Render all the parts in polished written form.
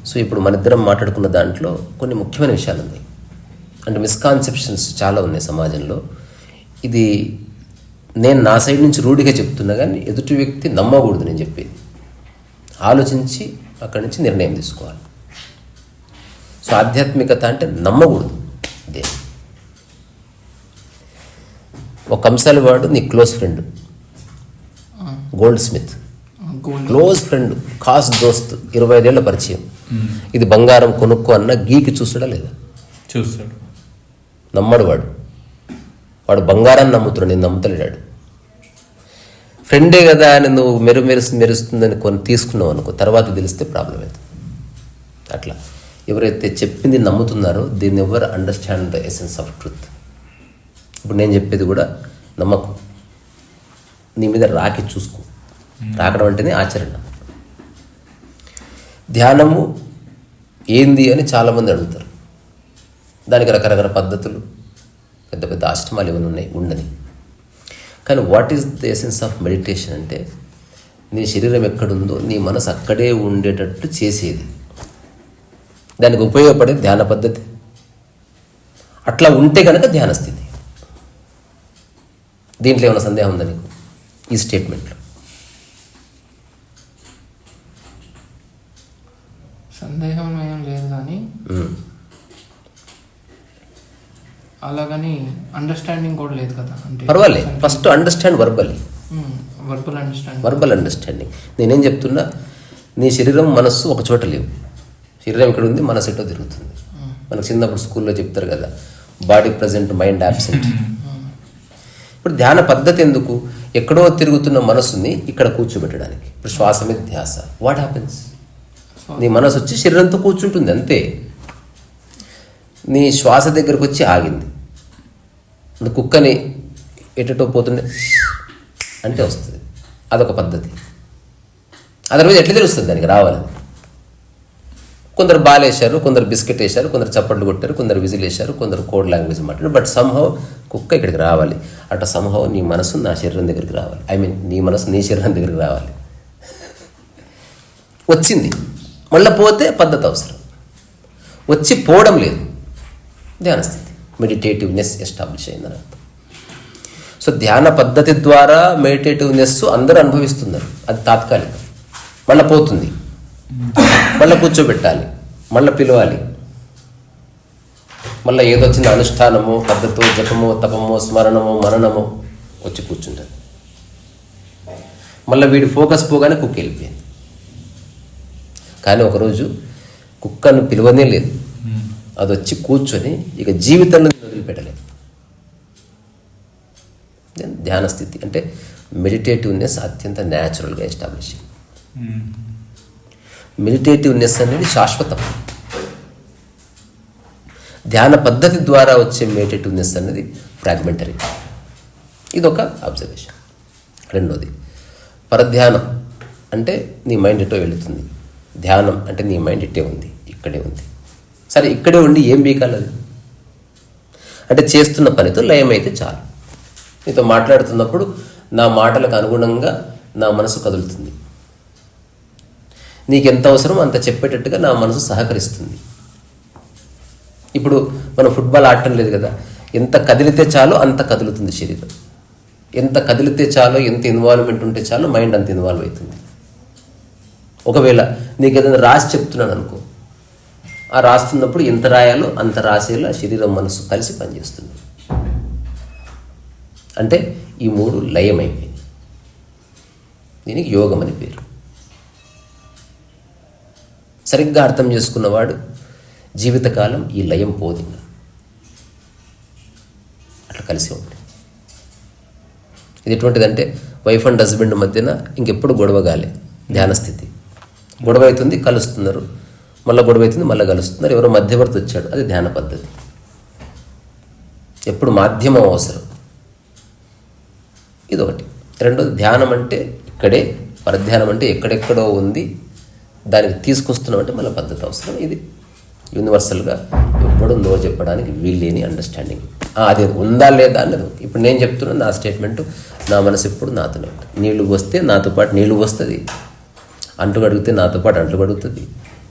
So ఇప్పుడు మన ఇద్దరం మాట్లాడుకున్న దాంట్లో కొన్ని ముఖ్యమైన విషయాలు ఉన్నాయి, అంటే మిస్కాన్సెప్షన్స్ చాలా ఉన్నాయి సమాజంలో. ఇది నేను నా సైడ్ నుంచి రూఢిగా చెప్తున్నా కానీ ఎదుటి వ్యక్తి నమ్మకూడదు. నేను చెప్పేది ఆలోచించి అక్కడి నుంచి నిర్ణయం తీసుకోవాలి. సో ఆధ్యాత్మికత అంటే నమ్మకూడదు. ఇదే ఒక అంశాలు వాడు నీ close friend, Goldsmith close friend, ఖాస్ దోస్త్, 25 ఏళ్ల పరిచయం. ఇది బంగారం కొనుక్కో అన్న గీకి చూస్తాడా లేదా? చూస్తాడు. నమ్మడు వాడు బంగారాన్ని నమ్ముతున్నాడు, నేను నమ్ముతలేడాడు. ఫ్రెండే కదా అని నువ్వు మెరుస్తుందని కొన్ని తీసుకున్నావు అనుకో, తర్వాత తెలిస్తే ప్రాబ్లం అవుతుంది. అట్లా ఎవరైతే చెప్పింది నమ్ముతున్నారో దీన్ని ఎవరు understand the essence of truth. ఇప్పుడు నేను చెప్పేది కూడా నమ్మకం, నీ మీద రాకి చూసుకో. రాకడం అంటేనే ఆచరణ. ధ్యానము ఏంది అని చాలామంది అడుగుతారు. దానికి రకరకాల పద్ధతులు, పెద్ద పెద్ద ఆశ్రమాలు ఏమైనా ఉన్నాయి, ఉండని. కానీ what is the essence of meditation అంటే నీ శరీరం ఎక్కడుందో నీ మనసు అక్కడే ఉండేటట్టు చేసేది. దానికి ఉపయోగపడే ధ్యాన పద్ధతి. అట్లా ఉంటే కనుక ధ్యాన స్థితి. దీంట్లో ఏమైనా సందేహం ఉందా నీకు ఈ స్టేట్మెంట్లో? సందేహం ఏం లేదు, కానీ అలాగని అండర్స్టాండింగ్ కూడా లేదు కదా. అంటే పర్వాలేదు, ఫస్ట్ అండర్స్టాండ్ వర్బల్ అండర్స్టాండింగ్. నేనేం చెప్తున్నా, నీ శరీరం మనస్సు ఒక చోట లేవు. శరీరం ఇక్కడ ఉంది, మనసు ఎటో తిరుగుతుంది. మనకు చిన్నప్పుడు స్కూల్లో చెప్తారు కదా, బాడీ ప్రజెంట్, మైండ్ యాబ్సెంట్. ఇప్పుడు ధ్యాన పద్ధతి ఎందుకు? ఎక్కడో తిరుగుతున్న మనసుని ఇక్కడ కూర్చోబెట్టడానికి. ఇప్పుడు శ్వాస మీద ధ్యాస. What happens? నీ మనసు వచ్చి శరీరంతో కూర్చుంటుంది అంతే. నీ శ్వాస దగ్గరకు వచ్చి ఆగింది. కుక్కని ఎటో పోతుండే అంటే వస్తుంది, అదొక పద్ధతి. అదర్వైజ్ ఎట్లా తెలుస్తుంది దానికి రావాలని? కొందరు బాల్ వేశారు, కొందరు బిస్కెట్ వేశారు, కొందరు చప్పట్లు కొట్టారు, కొందరు విజిల్ వేశారు, కొందరు కోడ్ లాంగ్వేజ్ మాట్లాడారు. బట్ సంహవ్ కుక్క ఇక్కడికి రావాలి. అట్లా సంహవ్ నీ మనసు నా శరీరం దగ్గరికి రావాలి. ఐ మీన్ నీ మనసు నీ శరీరం దగ్గరికి రావాలి. వచ్చింది, మళ్ళీ పోతే పద్ధతి అవసరం. వచ్చి పోవడం లేదు, ధ్యానస్థితి, మెడిటేటివ్నెస్ ఎస్టాబ్లిష్ అయిందని అర్థం. సో ధ్యాన పద్ధతి ద్వారా మెడిటేటివ్నెస్ అందరూ అనుభవిస్తున్నారు. అది తాత్కాలికం, మళ్ళీ పోతుంది. మళ్ళీ కూర్చోబెట్టాలి, మళ్ళీ పిలవాలి, మళ్ళీ ఏదొచ్చింది అనుష్ఠానమో పద్ధతో, జపమో, తపమో, స్మరణమో, మననమో వచ్చి కూర్చుంటుంది. మళ్ళీ వీడి ఫోకస్ పోగానే కుక్క వెళ్ళిపోయింది. కానీ ఒకరోజు కుక్కను పిలవనే లేదు, అది వచ్చి కూర్చొని ఇక జీవితాన్ని వదిలిపెట్టలేదు. ధ్యాన స్థితి అంటే మెడిటేటివ్నెస్ అత్యంత న్యాచురల్గా ఎస్టాబ్లిష్. మెడిటేటివ్నెస్ అనేది శాశ్వతం. ధ్యాన పద్ధతి ద్వారా వచ్చే మెడిటేటివ్నెస్ అనేది ఫ్రాగ్మెంటరీ. ఇదొక అబ్జర్వేషన్. రెండోది, పరధ్యానం అంటే నీ మైండ్ ఎటో వెళుతుంది. ధ్యానం అంటే నీ మైండ్ ఇట్టే ఉంది, ఇక్కడే ఉంది. సరే, ఇక్కడే ఉండి ఏం బీకాలి? అది అంటే చేస్తున్న పనితో లయం అయితే చాలు. నీతో మాట్లాడుతున్నప్పుడు నా మాటలకు అనుగుణంగా నా మనసు కదులుతుంది. నీకు ఎంత అవసరమో అంత చెప్పేటట్టుగా నా మనసు సహకరిస్తుంది. ఇప్పుడు మనం ఫుట్బాల్ ఆడటం లేదు కదా, ఎంత కదిలితే చాలో అంత కదులుతుంది శరీరం. ఎంత కదిలితే చాలో, ఎంత ఇన్వాల్వ్మెంట్ ఉంటే చాలో మైండ్ అంత ఇన్వాల్వ్ అవుతుంది. ఒకవేళ నీకు ఏదైనా రాసి చెప్తున్నాను అనుకో, ఆ రాస్తున్నప్పుడు ఎంత రాయాలో అంత రాసేలా శరీరం మనసు కలిసి పనిచేస్తుంది. అంటే ఈ మూడు లయమైపోయింది. దీనికి యోగం అని పేరు. సరిగ్గా అర్థం చేసుకున్నవాడు జీవితకాలం ఈ లయం పోదింగా అట్లా కలిసి ఉంటుంది. ఇది ఎటువంటిదంటే వైఫ్ అండ్ హస్బెండ్ మధ్యన ఇంకెప్పుడు గొడవగాలే. ధ్యానస్థితి. గొడవ అవుతుంది, కలుస్తున్నారు, మళ్ళీ గొడవ అవుతుంది, మళ్ళీ కలుస్తున్నారు, ఎవరో మధ్యవర్తి వచ్చాడు, అది ధ్యాన పద్ధతి. ఎప్పుడు మాధ్యమం అవసరం. ఇదొకటి. రెండోది, ధ్యానం అంటే ఇక్కడే, పరధ్యానం అంటే ఎక్కడెక్కడో ఉంది, దానికి తీసుకొస్తున్నామంటే మళ్ళీ పద్ధతి అవసరం. ఇది యూనివర్సల్గా ఎప్పుడు నో చెప్పడానికి వీల్లేని అండర్స్టాండింగ్. అది ఉందా లేదా అన్నది. ఇప్పుడు నేను చెప్తున్నాను నా స్టేట్మెంటు, నా మనసు ఎప్పుడు నాతోనే ఉంటుంది. నీళ్లు వస్తే నాతో పాటు నీళ్లు వస్తుంది, అంట్లు కడిగితే నాతో పాటు అంట్లు కడుగుతుంది,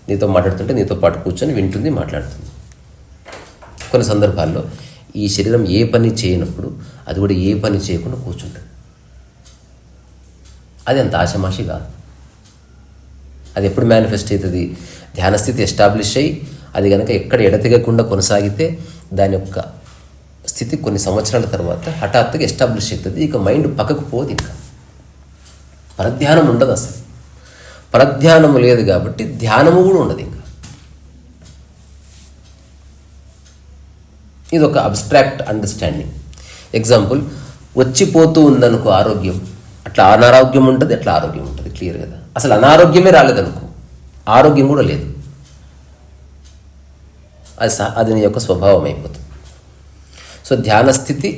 నీతో మాట్లాడుతుంటే నీతో పాటు కూర్చొని వింటుంది, మాట్లాడుతుంది. కొన్ని సందర్భాల్లో ఈ శరీరం ఏ పని చేయనప్పుడు అది కూడా ఏ పని చేయకుండా కూర్చుంటుంది. అది అంత ఆశమాషి కాదు. అది ఎప్పుడు మేనిఫెస్ట్ అవుతుంది? ధ్యానస్థితి ఎస్టాబ్లిష్ అయ్యి అది కనుక ఎక్కడ ఎడతెగకుండా కొనసాగితే దాని యొక్క స్థితి కొన్ని సంవత్సరాల తర్వాత హఠాత్తుగా ఎస్టాబ్లిష్ అవుతుంది. ఇక మైండ్ పక్కకు పోదు. ఇంకా పరధ్యానం ఉండదు. అసలు పరధ్యానము లేదు కాబట్టి ధ్యానము కూడా ఉండదు. ఇంకా ఇది ఒక అబ్స్ట్రాక్ట్ అండర్స్టాండింగ్. ఎగ్జాంపుల్, వచ్చిపోతూ ఉందనుకో ఆరోగ్యం, అట్లా అనారోగ్యం ఉంటుంది, అట్లా ఆరోగ్యం ఉంటుంది. క్లియర్ కదా? అసలు అనారోగ్యమే రాలేదనుకో, ఆరోగ్యం కూడా లేదు. అది నీ యొక్క స్వభావం అయిపోతుంది. సో ధ్యాన స్థితి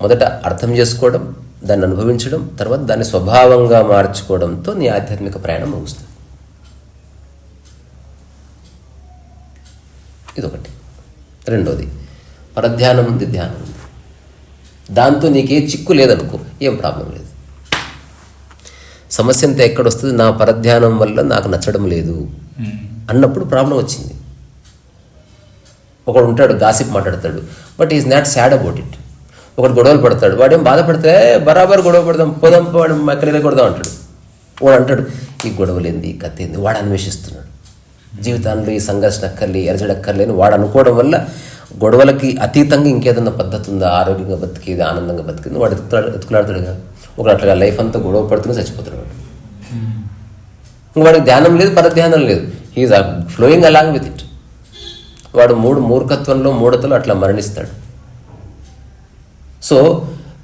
మొదట అర్థం చేసుకోవడం, దాన్ని అనుభవించడం, తర్వాత దాన్ని స్వభావంగా మార్చుకోవడంతో నీ ఆధ్యాత్మిక ప్రయాణం ముగుస్తుంది. ఇదొకటి. రెండోది, పరధ్యానం ఉంది, ధ్యానం ఉంది. దాంతో నీకే చిక్కు లేదనుకో, ఏం ప్రాబ్లం లేదు. సమస్య అంతా ఎక్కడొస్తుంది? నా పరధ్యానం వల్ల నాకు నచ్చడం లేదు అన్నప్పుడు ప్రాబ్లం వచ్చింది. ఒకడు ఉంటాడు, గాసిప్ మాట్లాడతాడు, but is not sad about it. ఒకడు గొడవలు పడతాడు, వాడేం బాధపడితే బరాబర్ గొడవ పడదాం, పోదాం, వాడు ఎక్కడైనా కొడదాం అంటాడు. వాడు అంటాడు, ఈ గొడవలేంది, ఈ కథ ఏంది, వాడు అన్వేషిస్తున్నాడు. జీవితాల్లో ఈ సంఘర్షణ అక్కర్లే, ఎరజడక్కర్లే అని వాడు అనుకోవడం వల్ల గొడవలకి అతీతంగా ఇంకేదన్నా పద్ధతి ఉందా, ఆరోగ్యంగా బతికేది, ఆనందంగా బతికింది, వాడు ఎత్తుకులాడతాడు కదా. ఒకడు అట్లా లైఫ్ అంతా గొడవ పడుతూనే చచ్చిపోతాడు. వాడు వాడికి ధ్యానం లేదు, పరధ్యానం లేదు. He's flowing along with it. వాడు మూర్ఖత్వంలో, మూఢతలో అట్లా మరణిస్తాడు. సో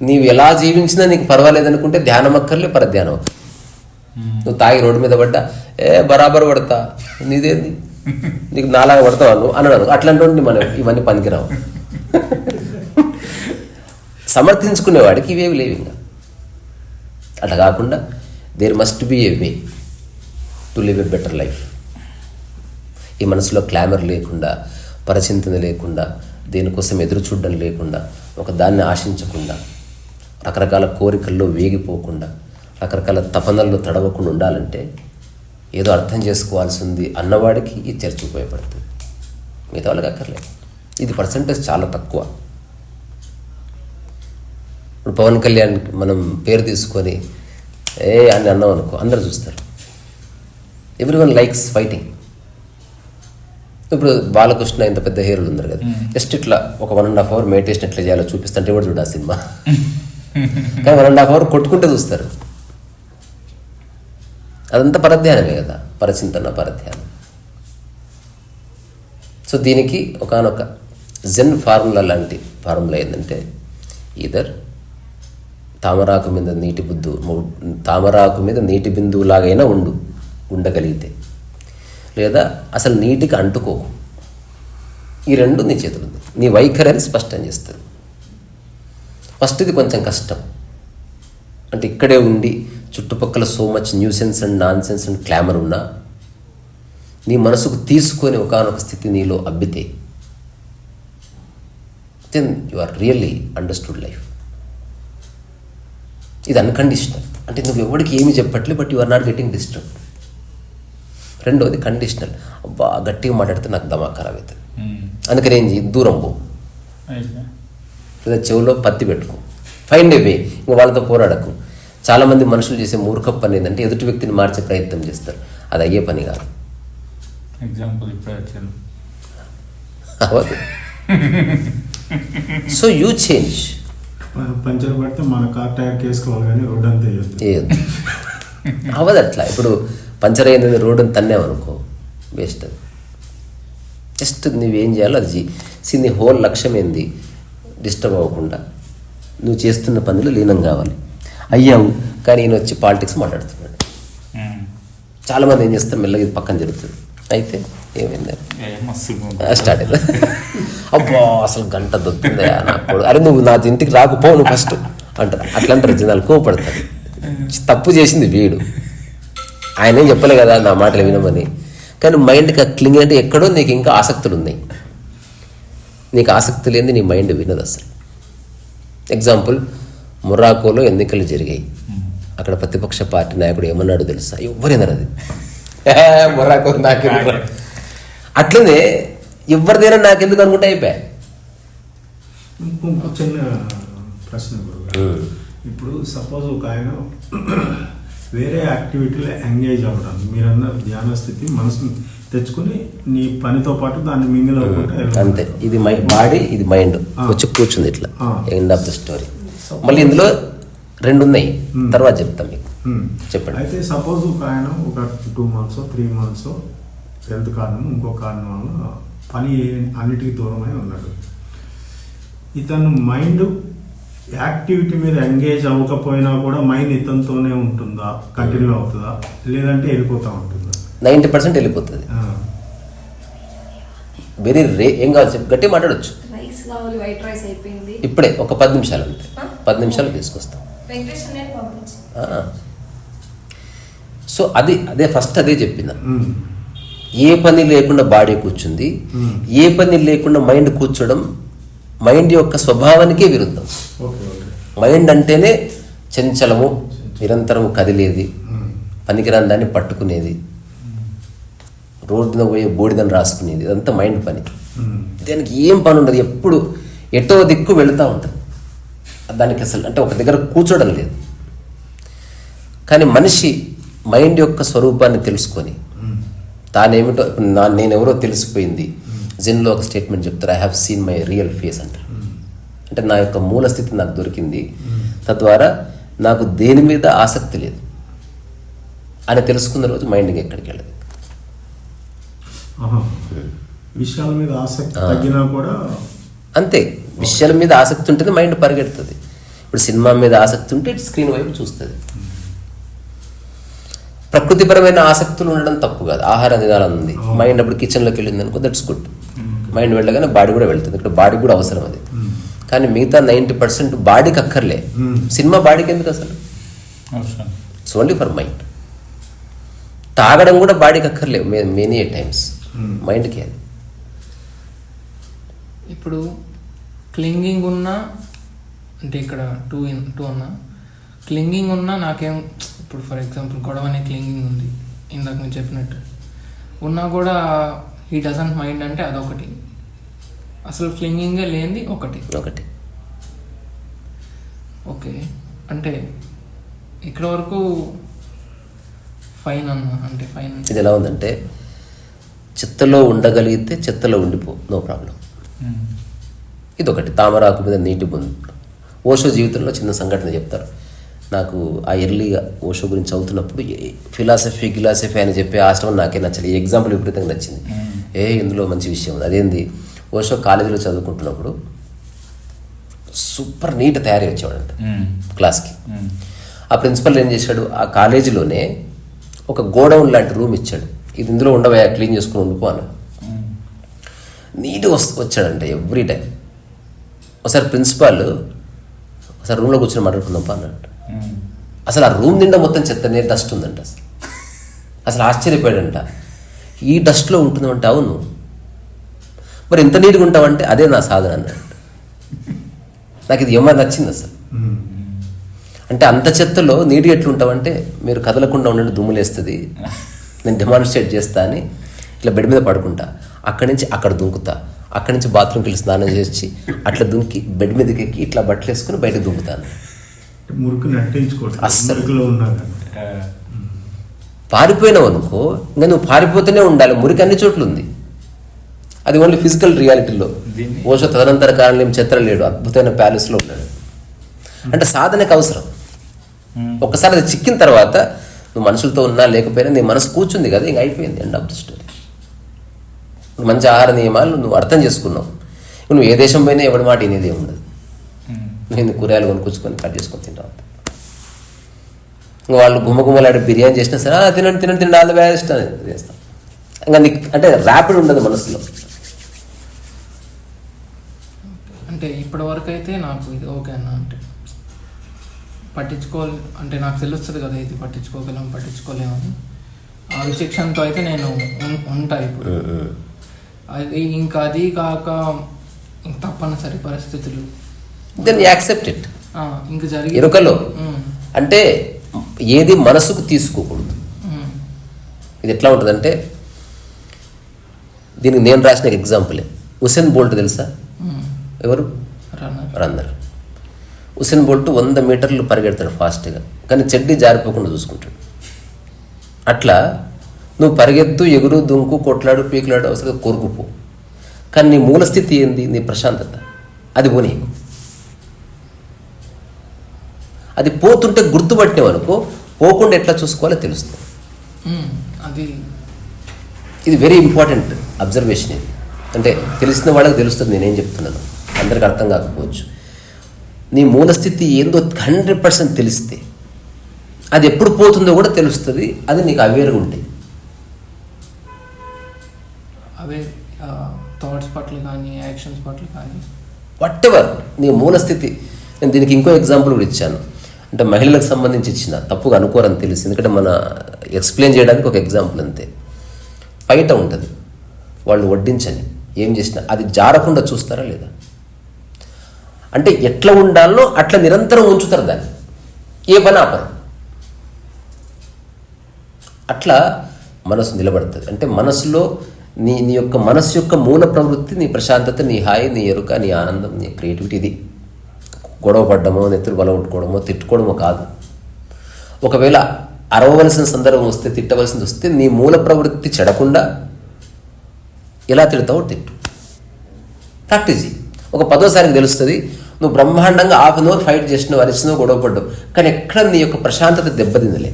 నీవు ఎలా జీవించినా నీకు పర్వాలేదనుకుంటే ధ్యానం అక్కర్లే, పరధ్యానం. నువ్వు తాగి రోడ్డు మీద పడ్డా, బరాబర్ పడతా, నీదేంది, నీకు నాలాగా పడతావు నువ్వు అన్నాడు. అట్లాంటి మనం ఇవన్నీ పనికిరావు. సమర్థించుకునేవాడికి ఇవేవి లేవు. ఇంకా అట్లా కాకుండా there must be a way to live a better life. ఈ మనసులో క్లామర్ లేకుండా, పరచింతన లేకుండా, దేనికోసం ఎదురు చూడడం లేకుండా, ఒక దాన్ని ఆశించకుండా, రకరకాల కోరికల్లో వేగిపోకుండా, రకరకాల తపనల్లో తడవకుండా ఉండాలంటే ఏదో అర్థం చేసుకోవాల్సి ఉంది అన్నవాడికి ఈ చర్చ ఉపయోగపడుతుంది. మిగతా వాళ్ళకి అక్కర్లేదు. ఇది పర్సంటేజ్ చాలా తక్కువ. ఇప్పుడు పవన్ కళ్యాణ్ మనం పేరు తీసుకొని అని అన్నాం అనుకో, అందరు చూస్తారు. Everyone likes fighting. ఇప్పుడు బాలకృష్ణ ఇంత పెద్ద హీరోలు ఉన్నారు కదా, జస్ట్ ఇట్లా ఒక 1.5 hour మెడిటేషన్ ఎట్లా చేయాలో చూపిస్తుంటే కూడా చూడ సినిమా. కానీ 1.5 hour కొట్టుకుంటే చూస్తారు. అదంతా పరధ్యానమే కదా, పరచింతన, పరధ్యానం. సో దీనికి ఒకానొక జెన్ ఫార్ములా లాంటి ఫార్ములా ఏంటంటే, ఈదర్ తామరాకు మీద నీటి బిందువులాగైనా ఉండగలిగితే, లేదా అసలు నీటికి అంటుకోకు. ఈ రెండు నీ చేతులు ఉంది. నీ వైఖరిని స్పష్టం చేస్తుంది. ఫస్ట్ ఇది కొంచెం కష్టం. అంటే ఇక్కడే ఉండి చుట్టుపక్కల so much nuisance and nonsense and clamour ఉన్నా నీ మనసుకు తీసుకొని ఒకానొక స్థితి నీలో అబ్బితే, then you are really understood life. ఇది అన్కండిషనల్. అంటే నువ్వు ఎవరికి ఏమి చెప్పట్లే, but you are not getting disturb. రెండోది కండిషనల్. అబ్బా గట్టిగా మాట్లాడితే నాకు దమా ఖరాబ్ అవుతుంది, అందుకని ఏం చేయి, దూరం పో, లేదా చెవులో పత్తి పెట్టుకో, ఫైండ్ ఏ వే. ఇంకా వాళ్ళతో పోరాడకు. చాలామంది మనుషులు చేసే మూర్ఖ పని ఏంటంటే ఎదుటి వ్యక్తిని మార్చే ప్రయత్నం చేస్తారు. అది అయ్యే పని కాదు. ఎగ్జాంపుల్ ఇప్పుడే వచ్చాను. అవదు. So you change. పంచర్ పడితే మన కార్ టైర్ కేసుకోవాలి, కానీ రోడ్ అంతా వేయద్దు. అవదు అట్లా. ఇప్పుడు పంచర్ అయిందని రోడ్డుని తన్నామనుకో, వేస్ట్. అది జస్ట్ నువ్వేం చేయాలో అది నీ హోల్ లక్ష్యం ఏంది, డిస్టర్బ్ అవ్వకుండా నువ్వు చేస్తున్న పనిలో లీనం కావాలి. అయ్యావు కానీ ఈయన వచ్చి పాలిటిక్స్ మాట్లాడుతున్నాడు. చాలామంది ఏం చేస్తారు, మెల్లగా ఇది పక్కన జరుగుతుంది. అయితే ఏమైంది, స్టార్ట్ అయింది. అబ్బా అసలు గంట దొరుకుతుందా నాకు, అరే నువ్వు నా ఇంటికి రాకపో నువ్వు ఫస్ట్ అంటారు. అట్లాంటారు జనాలు, కోపడతారు. తప్పు చేసింది వీడు, ఆయన ఏం చెప్పలే కదా నా మాటలు వినమని. కానీ మైండ్కి ఆ క్లింగ్ అంటే ఎక్కడో నీకు ఇంకా ఆసక్తులు ఉన్నాయి. నీకు ఆసక్తి లేని నీ మైండ్ వినదు అసలు. ఎగ్జాంపుల్, మొరాకోలో ఎన్నికలు జరిగాయి. అక్కడ ప్రతిపక్ష పార్టీ నాయకుడు ఏమన్నాడు తెలుసా? ఎవ్వరైనా అది మొరాకో నాకు అట్లనే ఎవరిదైనా నాకెందుకు అనుకుంటే అయిపోయా. ఇంకొక చిన్న ప్రశ్న గురుగారు. ఇప్పుడు సపోజ్ ఒక ఆయన వేరే యాక్టివిటీలో ఎంగేజ్ అవ్వడం, మీరన్న ధ్యాన స్థితి మనసుని తెచ్చుకుని నీ పనితో పాటు దాన్ని మింగిల్ అవ్వకుండా అంతే. ఇది బాడీ, ఇది మైండ్ వచ్చి కూర్చుంది ఇట్లా. End of the story. మళ్ళీ ఇందులో 2 ఉన్నాయి, తర్వాత చెప్తాం మీకు. చెప్పండి. అయితే సపోజ్ ఒక ఆయన ఒక 2 months 3 months హెల్త్ కారణం ఇంకో కారణం వల్ల పని అన్నిటికీ దూరమై ఉన్నాడు. ఇతను మైండ్ యాక్టివిటీ మీద ఎంగేజ్ అవ్వకపోయినా కూడా మైండ్ ఇతనితోనే ఉంటుందా, కంటిన్యూ అవుతుందా, లేదంటే వెళ్ళిపోతూ ఉంటుందా? 90% వెళ్ళిపోతుంది. వెరీ ఏం కావాలి చెప్పి గట్టి మాట్లాడచ్చు. రైస్ కావాలి, వైట్ రైస్ అయిపోయింది. ఇప్పుడే ఒక 10 నిమిషాలు అంతే, 10 నిమిషాలు తీసుకొస్తాం. సో అదే ఫస్ట్ అదే చెప్పిన. ఏ పని లేకుండా బాడీ కూర్చుంది, ఏ పని లేకుండా మైండ్ కూర్చోవడం మైండ్ యొక్క స్వభావానికే విరుద్ధం. మైండ్ అంటేనే చంచలము, నిరంతరము కదిలేది, పనికిరాని దాన్ని పట్టుకునేది, రోడ్డున పోయే బోడిదని రాసుకునేది, ఇదంతా మైండ్ పని. దానికి ఏం పని ఉండదు, ఎప్పుడు ఎటో దిక్కు వెళుతూ ఉంటుంది. దానికి అసలు అంటే ఒక దగ్గర కూర్చోవడం లేదు. కానీ మనిషి మైండ్ యొక్క స్వరూపాన్ని తెలుసుకొని తానేమిటో, నేనెవరో తెలిసిపోయింది. జెన్లో ఒక స్టేట్మెంట్ చెప్తారు, I have seen my real face అంటారు. అంటే నా యొక్క మూల స్థితి నాకు దొరికింది, తద్వారా నాకు దేని మీద ఆసక్తి లేదు అని తెలుసుకున్న రోజు మైండ్కి ఎక్కడికి వెళ్ళదు. విషయాల మీద ఆసక్తి తగ్గినా కూడా అంతే. విషయాల మీద ఆసక్తి ఉంటుంది, మైండ్ పరిగెడుతుంది. ఇప్పుడు సినిమా మీద ఆసక్తి ఉంటే స్క్రీన్ వైపు చూస్తుంది. ప్రకృతిపరమైన ఆసక్తులు ఉండడం తప్పు కాదు. ఆహారం తినాలని ఉంది, మైండ్ అప్పుడు కిచెన్లోకి వెళ్ళింది అనుకో, దట్స్ గుడ్. మైండ్ వెళ్ళగానే బాడీ కూడా వెళ్తుంది. ఇక్కడ బాడీ కూడా అవసరం అది. కానీ మిగతా 90% బాడీకి అక్కర్లే. సినిమా బాడీకి ఎందుకు అసలు? It's only for mind. తాగడం కూడా బాడీకి అక్కర్లే మెనీ టైమ్స్, మైండ్కి అది. ఇప్పుడు క్లింగింగ్ ఉన్నా, అంటే ఇక్కడ 2 అన్నా, క్లింగింగ్ ఉన్నా నాకేం, ఇప్పుడు ఫర్ ఎగ్జాంపుల్ గొడవ అనే క్లింగింగ్ ఉంది ఇందాక నేను చెప్పినట్టు, ఉన్నా కూడా హీ డజంట్ మైండ్ అంటే అదొకటి. అసలు క్లింగింగే లేనిది ఒకటి. ఓకే, అంటే ఇక్కడ వరకు ఫైన్ అన్న, అంటే ఫైన్. ఇది ఎలా ఉందంటే, చెత్తలో ఉండగలిగితే చెత్తలో ఉండిపో, నో ప్రాబ్లం. ఇదొకటి. తామరాకు మీద నీటి బొందు. ఓషో జీవితంలో చిన్న సంఘటన చెప్తారు. నాకు ఆ ఎర్లీగా ఓషో గురించి చదువుతున్నప్పుడు ఫిలాసఫీ అని చెప్పే ఆశ్రమం నాకే నచ్చలేదు. ఈ ఎగ్జాంపుల్ విపరీతంగా నచ్చింది. ఇందులో మంచి విషయం ఉంది. అదేంది, ఓషో కాలేజీలో చదువుకుంటున్నప్పుడు సూపర్ నీట్ తయారీ వచ్చేవాడంట క్లాస్కి. ఆ ప్రిన్సిపల్ ఏం చేశాడు, ఆ కాలేజీలోనే ఒక గోడౌన్ లాంటి రూమ్ ఇచ్చాడు. ఇది ఇందులో ఉండవా, క్లీన్ చేసుకుని ఉండిపో అన్నాడు. నీట్గా వచ్చాడంటే ఎవ్రీ టైం. ఒకసారి ప్రిన్సిపాల్ ఒకసారి రూమ్లో కూర్చొని మాట్లాడుకుందాం అన్నాడు. అసలు ఆ రూమ్ నిండా మొత్తం చెత్తనే డస్ట్ ఉందంట. అసలు ఆశ్చర్యపోయాడంట, ఈ డస్ట్లో ఉంటుందంటే. అవును, మరి ఎంత నీట్గా ఉంటావంటే అదే నా సాధన అన్నాడు. నాకు ఇది ఏమైనా నచ్చింది అసలు. అంటే అంత చెత్తలో నీట్గా ఎట్లుంటావంటే, మీరు కదలకుండా ఉండండి, దుమ్ములేస్తుంది, నేను డెమాన్స్ట్రేట్ చేస్తా అని ఇట్లా బెడ్ మీద పడుకుంటా, అక్కడి నుంచి అక్కడ దుంకుతా, అక్కడి నుంచి బాత్రూమ్కి వెళ్ళి స్నానం చేసి అట్లా దుంకి బెడ్ మీదకి ఎక్కి ఇట్లా బట్టలు వేసుకుని బయటకు దుంకుతాను. మురికి నట్టించుకోవడం అస్సలు ఉన్నా పారిపోయినావు అనుకో, ఇంకా నువ్వు పారిపోతూనే ఉండాలి. మురికి అన్ని చోట్ల ఉంది. అది ఓన్లీ ఫిజికల్ రియాలిటీలో. ఓషో తదనంతర కారణం చిత్రం లేడు, అద్భుతమైన ప్యాలెస్లో ఉన్నాడు. అంటే సాధనకు అవసరం. ఒక్కసారి అది చిక్కిన తర్వాత నువ్వు మనుషులతో ఉన్నా లేకపోయినా నీ మనసు కూర్చుంది కదా, ఇంక అయిపోయింది, ఎండ్ ఆఫ్ ది స్టోరీ. నువ్వు మంచి ఆహార నియమాలు నువ్వు అర్థం చేసుకున్నావు. నువ్వు ఏ దేశం పోయినా ఎవరి మాట వినేది ఉండదు. నేను కూరగాయలు కొనుక్కొచ్చుకొని కట్ చేసుకొని తింటావు. ఇంకా వాళ్ళు గుమ్మగుమ్మలాడి బిర్యానీ చేసినా సరే తినండి ఆల్ ద బెస్ట్ అని చేస్తాం. ఇంకా నీకు అంటే ర్యాపిడ్ ఉండదు మనసులో. అంటే ఇప్పటి వరకు అయితే నాకు ఇది ఓకే అన్న, అంటే పట్టించుకోవాలి, అంటే నాకు తెలుస్తుంది కదా ఇది పట్టించుకోలేమని. ఆ విచక్షణతో అయితే నేను ఉంటా ఇప్పుడు. అది ఇంకా అది కాక తప్పనిసరి పరిస్థితులు, దెన్ యాక్సెప్ట్ ఇట్. ఇంకా జరిగి ఎరుకలో అంటే ఏది మనసుకు తీసుకోకూడదు. ఇది ఎట్లా ఉంటుందంటే, దీనికి నేను రాసిన ఎగ్జాంపులే. ఉసేన్ బోల్ట్ తెలుసా? ఎవరు? రన్నర్. ఉసేన్ బోల్ట్ 100 మీటర్లు పరిగెడతాడు ఫాస్ట్గా, కానీ చెడ్డీ జారిపోకుండా చూసుకుంటాడు. అట్లా నువ్వు పరిగెత్తు, ఎగురు, దుంకు, కొట్లాడు, పీకులాడు, అవసరం కోరుకుపో, కానీ నీ మూల స్థితి ఏంది? నీ ప్రశాంతత. అది పోనీ. అది పోతుంటే గుర్తుపట్టినవనుకో, పోకుండా ఎట్లా చూసుకోవాలో తెలుస్తుంది. అది ఇది వెరీ ఇంపార్టెంట్ అబ్జర్వేషన్. ఇది అంటే తెలిసిన వాళ్ళకి తెలుస్తుంది నేనేం చెప్తున్నాను, అందరికి అర్థం కాకపోవచ్చు. నీ మూలస్థితి ఏందో 100% తెలిస్తే అది ఎప్పుడు పోతుందో కూడా తెలుస్తుంది. అది నీకు అవేర్గా ఉంటాయి. అవే థాట్స్ పట్ల కానీ యాక్షన్స్ పట్ల కానీ వాట్ ఎవర్ నీ మూలస్థితి. నేను దీనికి ఇంకో ఎగ్జాంపుల్ కూడా ఇచ్చాను, అంటే మహిళలకు సంబంధించి ఇచ్చిన, తప్పుగా అనుకోరని తెలిసి, ఎందుకంటే మన ఎక్స్ప్లెయిన్ చేయడానికి ఒక ఎగ్జాంపుల్ అంతే. బయట ఉంటుంది వాళ్ళు వడ్డించని ఏం చేసినా అది జారకుండా చూస్తారా లేదా? అంటే ఎట్లా ఉండాలో అట్లా నిరంతరం ఉంచుతారు దాన్ని, ఏ పని ఆపరు. అట్లా మనసు నిలబడుతుంది. అంటే మనసులో నీ నీ యొక్క మనసు యొక్క మూల ప్రవృత్తి నీ ప్రశాంతత, నీ హాయి, నీ ఎరుక, నీ ఆనందం, నీ క్రియేటివిటీ. ఇది గొడవ పడ్డమో, నెత్తురు బలగొట్టుకోవడమో, తిట్టుకోవడమో కాదు. ఒకవేళ అరవవలసిన సందర్భం వస్తే, తిట్టవలసింది వస్తే, నీ మూల ప్రవృత్తి చెడకుండా ఎలా తిడతావో తిట్టు, ప్రాక్టీస్ చేయి. ఒక 10వ తెలుస్తుంది. నువ్వు బ్రహ్మాండంగా 1/2 అవర్ ఫైట్ చేసినావు, అరిచినావు, గొడవ పడ్డావు, కానీ ఎక్కడ నీ యొక్క ప్రశాంతత దెబ్బతిందలే.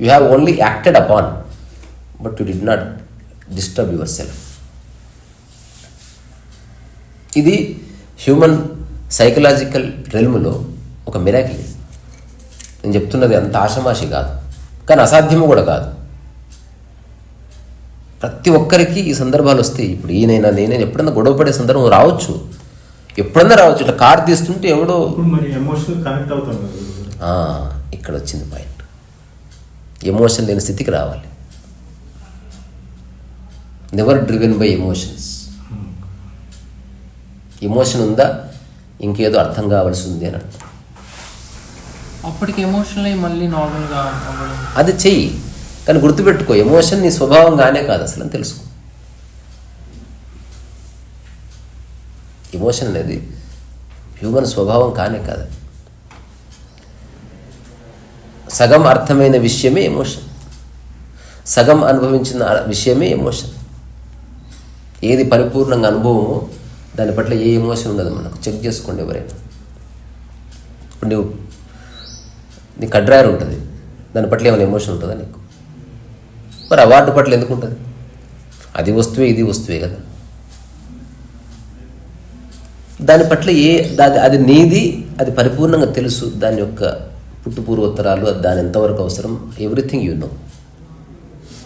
You have only acted upon, but you did not disturb yourself. ఇది హ్యూమన్ సైకలాజికల్ రెల్మ్లో ఒక మిరాకిల్. నేను చెప్తున్నది అంత ఆషమాషి కాదు, కానీ అసాధ్యము కూడా కాదు. ప్రతి ఒక్కరికి ఈ సందర్భాలు వస్తాయి. ఇప్పుడు ఈయనైనా నేనైనా ఎప్పుడన్నా గొడవ పడే సందర్భం రావచ్చు, ఎప్పుడన్నా రావచ్చు. ఇట్లా కార్ తీస్తుంటే ఎవడో మరి ఎమోషనల్ కనెక్ట్ అవుతాం కదా. ఇక్కడ వచ్చింది పాయింట్. ఎమోషన్ లేని స్థితికి రావాలి. Never driven by emotions. Emotion ఉందా, ఇంకేదో అర్థం కావాల్సి ఉంది అని అర్థం. అప్పటికి ఎమోషనల్ అయ్యి మళ్ళీ నార్మల్గా అవ్వడం, అది చెయ్యి, కానీ గుర్తుపెట్టుకో, ఎమోషన్ నీ స్వభావంగానే కాదు అసలు అని తెలుసుకో. ఎమోషన్ అనేది హ్యూమన్ స్వభావం కానే కాదు. సగం అర్థమైన విషయమే ఎమోషన్, సగం అనుభవించిన విషయమే ఎమోషన్. ఏది పరిపూర్ణంగా అనుభవమో దాని పట్ల ఏ ఎమోషన్ ఉండదు. మనకు చెక్ చేసుకోండి ఎవరైనా. ఇప్పుడు నీ కడ్రాయర్ ఉంటుంది, దాని పట్ల ఏమైనా ఎమోషన్ ఉంటుందా నీకు? మరి అవార్డు పట్ల ఎందుకు ఉంటుంది? అది వస్తువే, ఇది వస్తువే కదా. దాని పట్ల అది నీది, అది పరిపూర్ణంగా తెలుసు. దాని యొక్క పుట్టుపూర్వోత్తరాలు, దాని ఎంతవరకు అవసరం, ఎవ్రీథింగ్ యూ నో.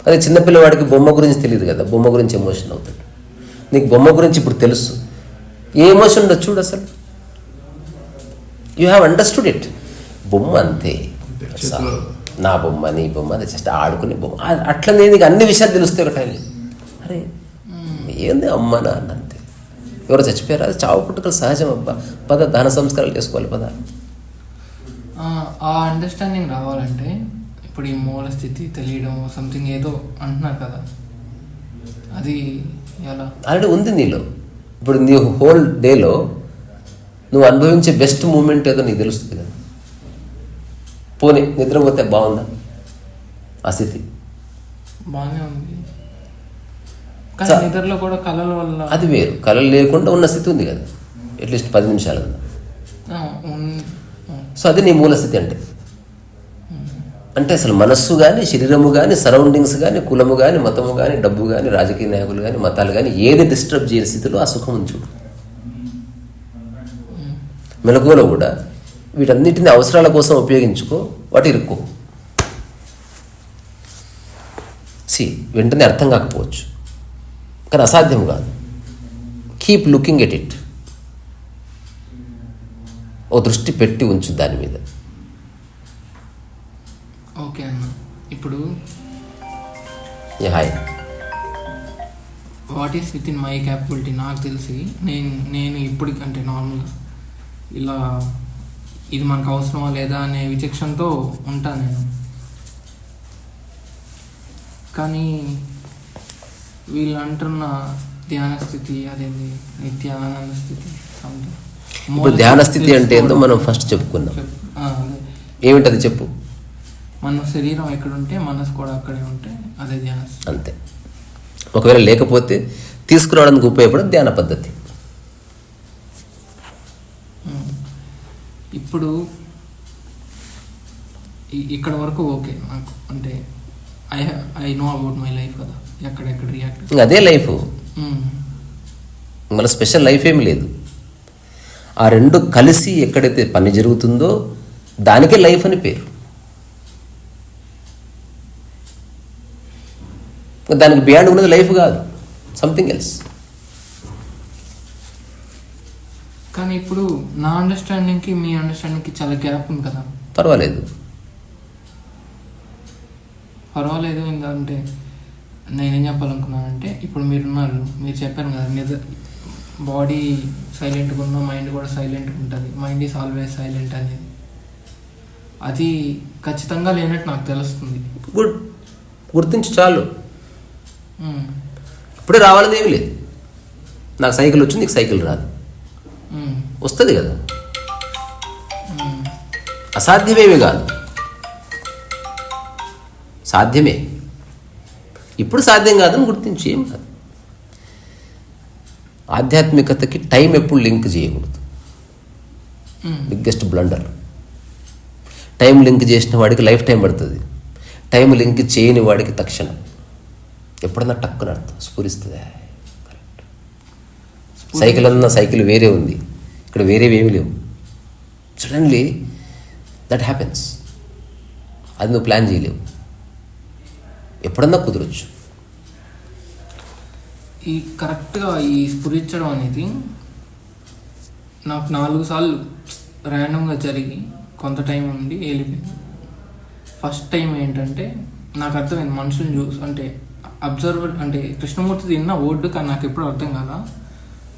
అదే చిన్నపిల్లవాడికి బొమ్మ గురించి తెలియదు కదా, బొమ్మ గురించి ఎమోషన్ అవుతాడు. నీకు బొమ్మ గురించి ఇప్పుడు తెలుసు, ఏ ఎమోషన్ ఉండదు చూడు అసలు. You have understood it. బొమ్మ అంతే, నా బొమ్మ, నీ బొమ్మ, అది జస్ట్ ఆడుకునే బొమ్మ. అట్లనే నీకు అన్ని విషయాలు తెలుస్తాయి ఒక టైం. అరే ఏంది అమ్మ నాన్న అంతే. ఎవరో చచ్చిపోయారు, అది చావు పుట్టుకలు సహజం. అబ్బా పద దహన సంస్కారాలు చేసుకోవాలి పద. ఆ అండర్స్టాండింగ్ రావాలంటే ఇప్పుడు ఈ మూల స్థితి తెలియడం సంథింగ్ ఏదో అంటున్నారు కదా, అది ఎలా? ఆల్రెడీ ఉంది నీలో. ఇప్పుడు నీ హోల్ డేలో నువ్వు అనుభవించే బెస్ట్ మూమెంట్ ఏదో నీకు తెలుస్తుంది కదా. పోనీ నిద్రపోతే బాగుందా ఆ స్థితి? బాగానే ఉంది, కానీ నిద్రలో కూడా కళల వల్ల అది వేరు. కళలు లేకుండా ఉన్న స్థితి ఉంది కదా, అట్లీస్ట్ 10 నిమిషాలు ఉందా. సో అది నీ మూల స్థితి. అంటే అసలు మనస్సు కానీ, శరీరము కానీ, సరౌండింగ్స్ కానీ, కులము కానీ, మతము కానీ, డబ్బు కానీ, రాజకీయ నాయకులు కానీ, మతాలు కానీ ఏది డిస్టర్బ్ చేయని స్థితిలో ఆ సుఖం ఉంది చూడు. మెలకువలో కూడా వీటన్నిటిని అవసరాల కోసం ఉపయోగించుకో, వాటి ఇరుక్కో. వెంటనే అర్థం కాకపోవచ్చు, కానీ అసాధ్యం కాదు. Keep looking at it. ఓ దృష్టి పెట్టి ఉంచు దాని మీద. ఓకే అన్న, ఇప్పుడు hi, what is within my capability నాకు తెలిసి నేను ఇప్పటికంటే నార్మల్గా ఇలా ఇది మనకు అవసరమా లేదా అనే విచక్షణతో ఉంటాను నేను. కానీ వీళ్ళు అంటున్న ధ్యాన స్థితి అదేంటి నిత్య ఆనంద స్థితి something. ఇప్పుడు ధ్యాన స్థితి అంటే ఏందో మనం ఫస్ట్ చెప్పుకున్నాం. అదే ఏమిటది చెప్పు. మన శరీరం ఎక్కడ ఉంటే మనసు కూడా అక్కడే ఉంటే అదే ధ్యాన స్థితి. అంతే. ఒకవేళ లేకపోతే తీసుకురావడానికి ఉపయోగపడే ధ్యాన పద్ధతి. ఇప్పుడు ఇక్కడ వరకు ఓకే నాకు, అంటే I know about my life కదా, ఎక్కడెక్కడ రియాక్ట్ అదే లైఫ్, మళ్ళీ స్పెషల్ లైఫ్ ఏమి లేదు. ఆ రెండు కలిసి ఎక్కడైతే పని జరుగుతుందో దానికే లైఫ్ అని పేరు. దానికి బియాండ్ ఉన్నది లైఫ్ కాదు, సంథింగ్ ఎల్స్. కానీ ఇప్పుడు నా అండర్స్టాండింగ్కి మీ అండర్స్టాండింగ్కి చాలా గ్యాప్ ఉంది కదా. పర్వాలేదు ఏంటంటే నేనేం చెప్పాలనుకున్నానంటే, ఇప్పుడు మీరున్నారు, మీరు చెప్పారు కదా బాడీ సైలెంట్గా ఉన్న మైండ్ కూడా సైలెంట్గా ఉంటుంది, మైండ్ ఈజ్ ఆల్వేస్ సైలెంట్ అనేది. అది ఖచ్చితంగా లేనట్టు నాకు తెలుస్తుంది. గుడ్, గుర్తించి చాలు. ఇప్పుడే రావాలని ఏమి లేదు. నాకు సైకిల్ వచ్చింది, నీకు సైకిల్ రాదు, వస్తుంది కదా. అసాధ్యమేమి కాదు, సాధ్యమే. ఇప్పుడు సాధ్యం కాదని గుర్తించి ఏం కాదు. ఆధ్యాత్మికతకి టైం ఎప్పుడు లింక్ చేయకూడదు. Biggest blunder. టైం లింక్ చేసిన వాడికి లైఫ్ టైం పడుతుంది, టైం లింక్ చేయని వాడికి తక్షణం ఎప్పుడన్నా టక్కున అర్థం స్ఫురిస్తుంది. కరెక్ట్. సైకిల్ అన్న సైకిల్ వేరే ఉంది, ఇక్కడ వేరేవి ఏమీ లేవు. Suddenly that happens. అది నువ్వు ప్లాన్ చేయలేవు, ఎప్పుడన్నా కుదరచ్చు. ఈ కరెక్ట్గా ఈ స్ఫురించడం అనేది నాకు 4 సార్లు ర్యాండమ్గా జరిగి కొంత టైం ఉండి వెళ్ళిపోయింది. ఫస్ట్ టైం ఏంటంటే నాకు అర్థమైంది, మనుషుని చూసి అంటే అబ్జర్వర్ అంటే కృష్ణమూర్తి తిన్న ఓడ్డు, కానీ నాకు ఎప్పుడు అర్థం కాదా,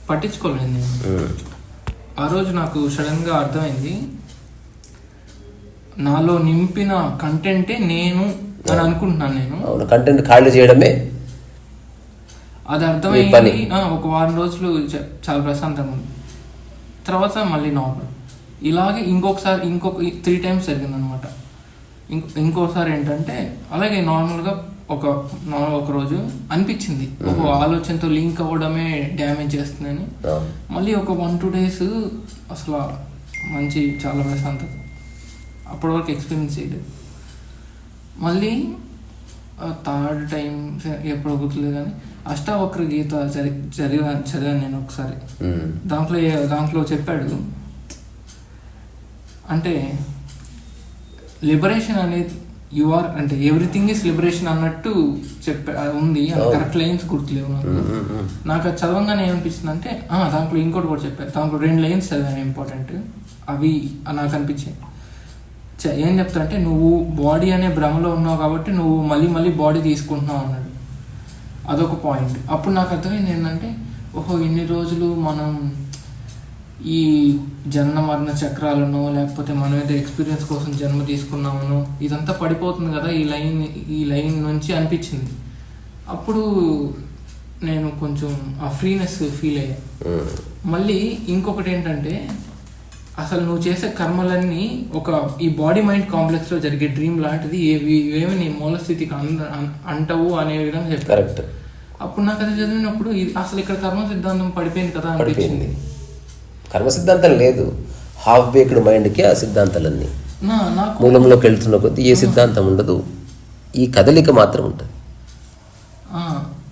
పట్టించుకోలేదు నేను. ఆ రోజు నాకు సడన్గా అర్థమైంది, నాలో నింపిన కంటెంటే నేను అని అనుకుంటున్నాను. నేను అవును, కంటెంట్ ఖాళీ చేయడమే అది అర్థమైంది. ఒక వారం రోజులు చాలా ప్రశాంతంగా ఉంది, తర్వాత మళ్ళీ నార్మల్. ఇలాగే ఇంకొక 3 times జరిగింది అనమాట. ఇంకోసారి ఏంటంటే అలాగే నార్మల్గా ఒక రోజు అనిపించింది ఒక ఆలోచనతో లింక్ అవ్వడమే డ్యామేజ్ చేస్తుందని. మళ్ళీ ఒక 1-2 days అసలు మంచి చాలా ప్రశాంతత, అప్పటి వరకు ఎక్స్పీరియన్స్ చేయలేదు. మళ్ళీ 3rd time ఎప్పుడు గుర్తులేదు కానీ అష్టావక్ర గీత చదివాను నేను ఒకసారి. దాంట్లో చెప్పాడు, అంటే లిబరేషన్ అనేది అంటే ఎవ్రీథింగ్ ఈస్ లిబరేషన్ అన్నట్టు ఉంది. కరెక్ట్ లైన్స్ గుర్తులేవు నాకు. అది చదవంగానే ఏమనిపిస్తుంది అంటే దాంట్లో ఇంకోటి కూడా చెప్పారు. దాంట్లో 2 lines చదివాను ఇంపార్టెంట్, అవి నాకు అనిపించాయి. ఏం చెప్తారంటే, నువ్వు బాడీ అనే భ్రమలో ఉన్నావు కాబట్టి నువ్వు మళ్ళీ బాడీ తీసుకుంటున్నావు అన్నాడు. అదొక పాయింట్. అప్పుడు నాకు అర్థమైంది ఏంటంటే, ఓహో ఇన్ని రోజులు మనం ఈ జన్మ మరణ చక్రాలను లేకపోతే మనం ఏదో ఎక్స్పీరియన్స్ కోసం జన్మ తీసుకున్నామను ఇదంతా పడిపోతుంది కదా ఈ లైన్ నుంచి అనిపించింది. అప్పుడు నేను కొంచెం ఆ ఫ్రీనెస్ ఫీల్ అయ్యా. మళ్ళీ ఇంకొకటి ఏంటంటే, అసలు నువ్వు చేసే కర్మలన్నీ ఈ బాడీ మైండ్ కాంప్లెక్స్లో జరిగే డ్రీమ్ లాంటిది, ఏమి నీ మూల స్థితికి అంటవు అనే విధంగా చెప్పారు. అప్పుడు నాకు అది చదివినప్పుడు అసలు ఇక్కడ కర్మ సిద్ధాంతం పడిపోయింది కదా అనిపించింది. కర్మ సిద్ధాంతం లేదు, హాఫ్ బేక్డ్ మైండ్కి ఆ సిద్ధాంతాలన్నీ మూలంలోకి వెళ్తున్న కొద్దీ ఏ సిద్ధాంతం ఉండదు, ఈ కదలిక మాత్రం ఉంటుంది.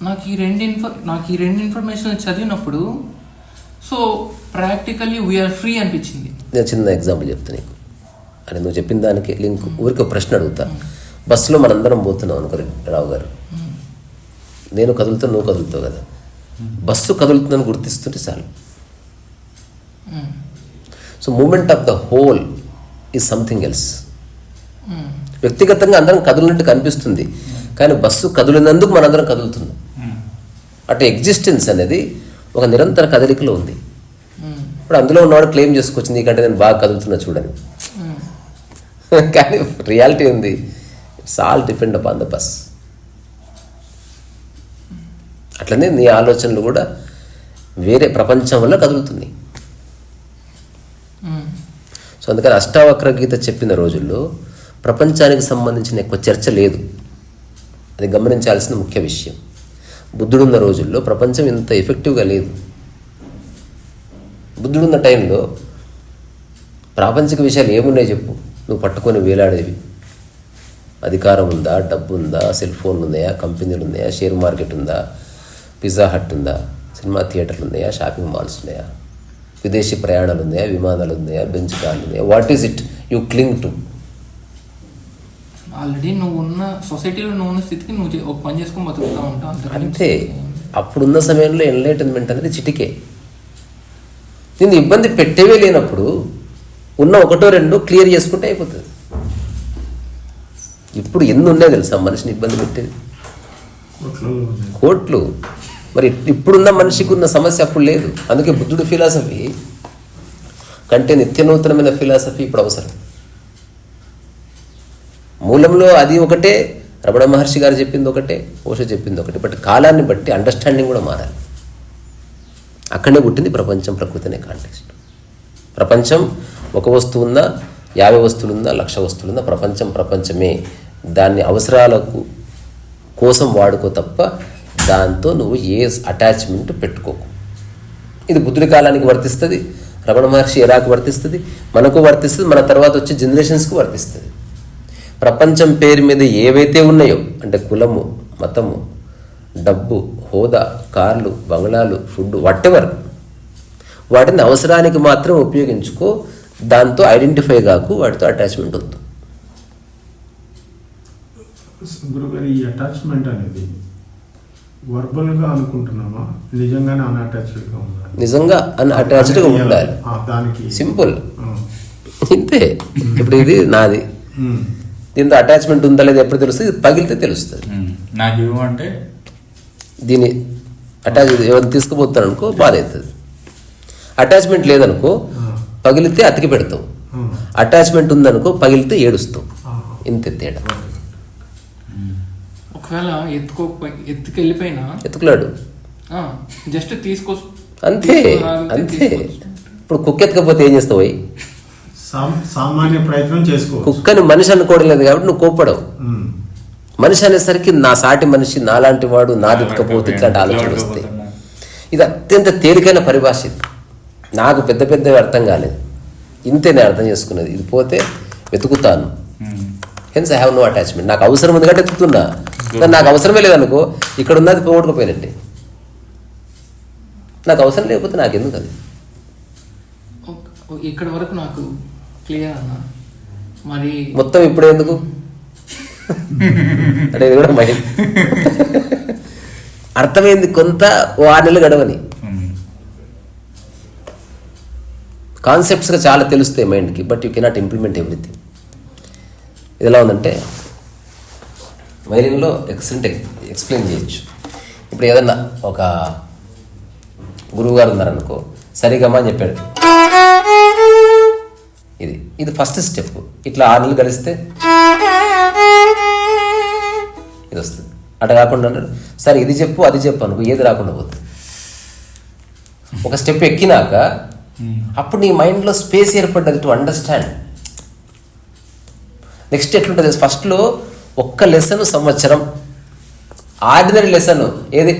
నాకు ఈ రెండు ఇన్ఫర్మేషన్ చదివినప్పుడు సో ప్రాక్టికల్లీ వీఆర్ ఫ్రీ అనిపించింది. నేను చిన్న ఎగ్జాంపుల్ చెప్తాను నీకు, అని నువ్వు చెప్పిన దానికి లింక్. ఊరికి ప్రశ్న అడుగుతా. బస్సులో మనందరం పోతున్నాం అనుకో రావు గారు, నేను కదులుతాను, నువ్వు కదులుతావు కదా. బస్సు కదులుతుందని గుర్తిస్తుంటే చాలు. So moment of the whole is something else. వ్యక్తిగతంగా అందరం కదులున్నట్టు కనిపిస్తుంది, కానీ బస్సు కదిలినందుకు మనందరం కదులుతున్నాం. అటు ఎగ్జిస్టెన్స్ అనేది ఒక నిరంతర కదలికలో ఉంది. ఇప్పుడు అందులో ఉన్నవాడు క్లెయిమ్ చేసుకోవచ్చు, నీకంటే నేను బాగా కదులుతున్నా చూడని. కానీ రియాలిటీ ఉంది, it's all depend upon the bus. అట్లనే నీ ఆలోచనలు కూడా వేరే ప్రపంచం వల్ల కదులుతున్నాయి. సో అందుకని అష్టావక్ర గీత చెప్పిన రోజుల్లో ప్రపంచానికి సంబంధించిన ఎక్కువ చర్చ లేదు. అది గమనించాల్సిన ముఖ్య విషయం. బుద్ధుడున్న రోజుల్లో ప్రపంచం ఇంత ఎఫెక్టివ్గా లేదు. బుద్ధుడున్న టైంలో ప్రాపంచిక విషయాలు ఏమున్నాయి చెప్పు, నువ్వు పట్టుకొని వేలాడేవి. అధికారం ఉందా, డబ్బు ఉందా, సెల్ ఫోన్లు ఉన్నాయా, కంపెనీలు ఉన్నాయా, షేర్ మార్కెట్ ఉందా, పిజ్జా హట్ ఉందా, సినిమా థియేటర్లు ఉన్నాయా, షాపింగ్ మాల్స్ ఉన్నాయా, విదేశీ ప్రయాణాలు ఉన్నాయా, విమానాలు ఉన్నాయా, బెంచ్ కార్లు ఉన్నాయా? What is it you క్లింగ్ to? Already నువ్వు ఉన్న సొసైటీలో నువ్వు ఉన్న స్థితికి నువ్వు ఒక పని చేసుకొని బతుకుతా ఉంటావు అంతే. అప్పుడున్న సమయంలో ఎన్లైటన్మెంట్ అనేది చిటికే. నిన్ను ఇబ్బంది పెట్టేవే లేనప్పుడు ఉన్న ఒకటో రెండో క్లియర్ చేసుకుంటే అయిపోతుంది. ఇప్పుడు ఎన్ని ఉన్నాయి తెలుసా మనిషిని ఇబ్బంది పెట్టేది? కోట్లు. మరి ఇప్పుడున్న మనిషికి ఉన్న సమస్య అప్పుడు లేదు. అందుకే బుద్ధుడు ఫిలాసఫీ కంటే నిత్యనూతనమైన ఫిలాసఫీ ఇప్పుడు అవసరం. మూలంలో అది ఒకటే, రమణ మహర్షి గారు చెప్పింది ఒకటే, ఓషో చెప్పింది ఒకటే. బట్ కాలాన్ని బట్టి అండర్స్టాండింగ్ కూడా మారాలి. అక్కడే పుట్టింది ప్రపంచం, ప్రకృతి అనే కాంటెక్స్ట్. ప్రపంచం ఒక వస్తువు ఉందా, 50 వస్తువులుందా, 1,00,000 వస్తువులుందా, ప్రపంచం ప్రపంచమే. దాన్ని అవసరాలకు కోసం వాడుకో తప్ప దాంతో నువ్వు ఏ అటాచ్మెంట్ పెట్టుకోకు. ఇది బుద్ధుడి కాలానికి వర్తిస్తుంది, రమణ మహర్షి ఎరాకు వర్తిస్తుంది, మనకు వర్తిస్తుంది, మన తర్వాత వచ్చే జనరేషన్స్కి వర్తిస్తుంది. ప్రపంచం పేరు మీద ఏవైతే ఉన్నాయో అంటే కులము, మతము, డబ్బు, హోదా, కార్లు, బంగ్లాలు, ఫుడ్, వాటెవర్, వాటిని అవసరానికి మాత్రం ఉపయోగించుకో. దాంతో ఐడెంటిఫై కాకు, వాటితో అటాచ్మెంట్ వద్దు. గురుగారు, ఈ అటాచ్మెంట్ అనేది వర్బల్గా అనుకుంటున్నామా, నిజంగానే అన్అటాచ్డ్గా ఉండాలి? నిజంగా అన్అటాచ్డ్గా ఉండాలి. దానికి సింపుల్ ఇంతే. ఇప్పుడు ఇది నాది, దీంతో అటాచ్మెంట్ ఉందా లేదా ఎప్పుడు తెలుస్తుంది? పగిలితే తెలుస్తుంది. నాకు ఇవ్వమంటే దీన్ని అటాచ్ ఎవరిని తీసుకుపోతాను అనుకో బాధ అవుతుంది. అటాచ్మెంట్ లేదనుకో పగిలితే అతికి పెడతావు, అటాచ్మెంట్ ఉందనుకో పగిలితే ఏడుస్తావు. ఇంత తేడా. ఒకవేళ ఎత్తుకెళ్ళిపోయినా ఎత్తుకులాడు జస్ట్ తీసుకో అంతే అంతే. ఇప్పుడు కుక్క ఎత్తుకపోతే ఏం చేస్తావు? సామాన్య ప్రయత్నం చేసుకో. కుక్కని మనిషి అనుకోవడం లేదు కాబట్టి నువ్వు కోప్పడవు. మనిషి అనేసరికి నా సాటి మనిషి, నాలాంటి వాడు, నాది ఎత్తుకపోతే ఇట్లాంటి ఆలోచనలు వస్తాయి. ఇది అత్యంత తేలికైన పరిభాష. నాకు పెద్ద పెద్దవి అర్థం కాలేదు, ఇంతే నేను అర్థం చేసుకున్నది. ఇది పోతే వెతుకుతాను, hence I have no attachment. నాకు అవసరం ఉంది కాబట్టి ఎత్తుకుతున్నా. నాకు అవసరమే లేదనుకో ఇక్కడ ఉన్నది పోగొట్టుకుపోయినట్టే. నాకు అవసరం లేకపోతే నాకెందుకు అది? ఇక్కడ వరకు నాకు క్లియర్ అన్న. మరి మొత్తం ఇప్పుడు ఎందుకు అంటే ఇది కూడా మైండ్ అర్థమైంది. కొంత 6 నెలలు గడవని కాన్సెప్ట్స్గా చాలా తెలుస్తాయి మైండ్కి, but you cannot implement everything. ఇది ఎలా ఉందంటే వైలిన్లో ఎక్సలెంట్ ఎక్స్ప్లెయిన్ చేయొచ్చు. ఇప్పుడు ఏదన్నా ఒక గురువు గారు ఉన్నారనుకో, సరిగమా అని చెప్పాడు, ఇది ఫస్ట్ స్టెప్. ఇట్లా 6 నెలలు గడిస్తే ఇది వస్తుంది. అట్లా కాకుండా అంటాడు సరే ఇది చెప్పు అది చెప్పు అనుకో, ఏది రాకుండా పోతుంది. ఒక స్టెప్ ఎక్కినాక అప్పుడు నీ మైండ్లో స్పేస్ ఏర్పడ్డది టు అండర్స్టాండ్. నెక్స్ట్ ఎట్లుంటుంది? ఫస్ట్లో ఒక్క లెసన్ సంవత్సరం, ఆర్డినరీ లెసన్ ఏది